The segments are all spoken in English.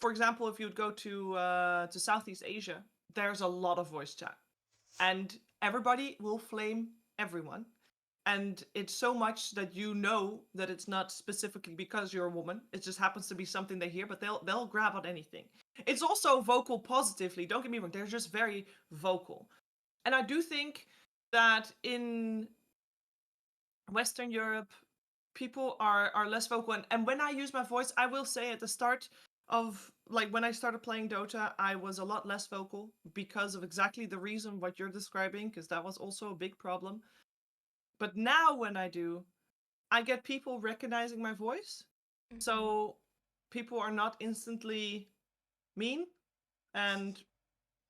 for example, if you'd go to Southeast Asia, there's a lot of voice chat, and everybody will flame everyone. And it's so much that you know that it's not specifically because you're a woman. It just happens to be something they hear, but they'll grab on anything. It's also vocal positively. Don't get me wrong; they're just very vocal. And I do think that in Western Europe, people are less vocal. And when I use my voice, I will say at the start of like when I started playing Dota, I was a lot less vocal because of exactly the reason what you're describing, because that was also a big problem. But now when I do, I get people recognizing my voice. Mm-hmm. So people are not instantly mean and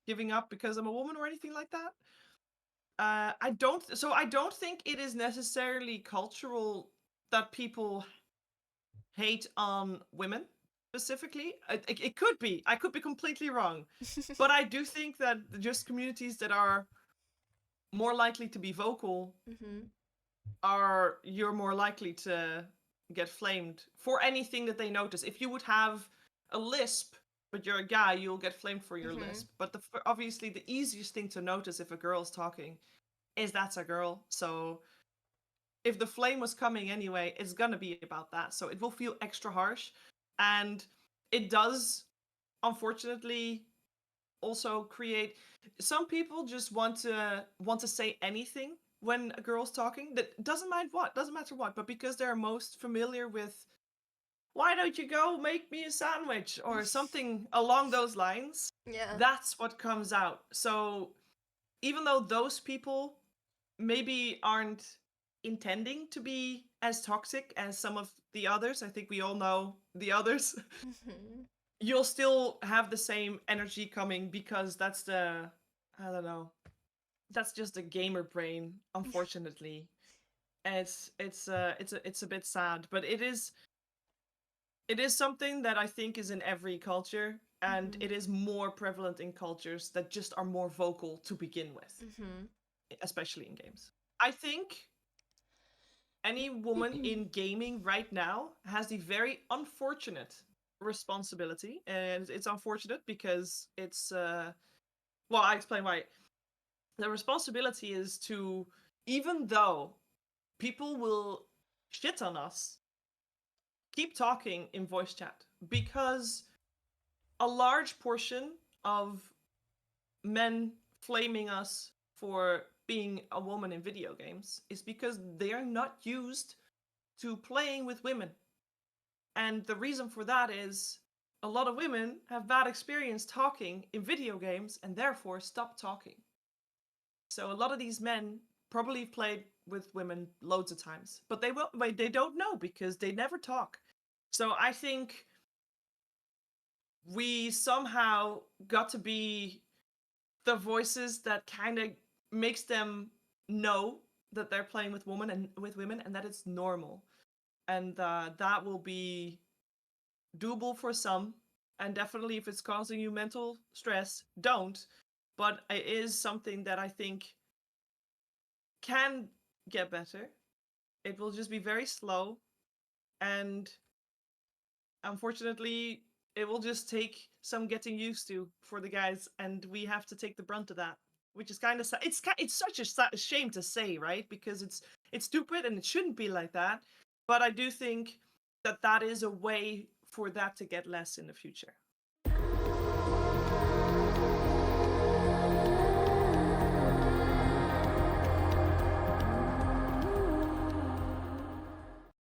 giving up because I'm a woman or anything like that. I don't think it is necessarily cultural that people hate on women specifically. It could be. I could be completely wrong. But I do think that just communities that are more likely to be vocal Mm-hmm. are you're more likely to get flamed for anything that they notice. If you would have a lisp, but you're a guy, you'll get flamed for your Mm-hmm. lisp. But obviously the easiest thing to notice if a girl's talking is that's a girl. So if the flame was coming anyway, it's gonna be about that. So it will feel extra harsh, and it does, unfortunately, also create. Some people just want to say anything when a girl's talking. That doesn't matter what, but because they're most familiar with, why don't you go make me a sandwich or something along those lines. Yeah. That's what comes out. So even though those people maybe aren't intending to be as toxic as some of the others, I think we all know the others, Mm-hmm. you'll still have the same energy coming because that's the, I don't know, that's just the gamer brain, unfortunately. And it's a bit sad, but it is something that I think is in every culture, and Mm-hmm. it is more prevalent in cultures that just are more vocal to begin with, Mm-hmm. especially in games. I think any woman in gaming right now has the very unfortunate responsibility, and it's unfortunate because it's well, I explain why. The responsibility is to, even though people will shit on us, keep talking in voice chat, because a large portion of men flaming us for being a woman in video games is because they are not used to playing with women. And the reason for that is a lot of women have bad experience talking in video games and therefore stop talking. So a lot of these men probably played with women loads of times, but they don't know because they never talk. So I think we somehow got to be the voices that kind of makes them know that they're playing with women and that it's normal, and that will be doable for some, and definitely if it's causing you mental stress, don't. But it is something that I think can get better. It will just be very slow, and unfortunately, it will just take some getting used to for the guys, and we have to take the brunt of that, which is kind of sad. It's such a shame to say, right? Because it's stupid and it shouldn't be like that. But I do think that that is a way for that to get less in the future.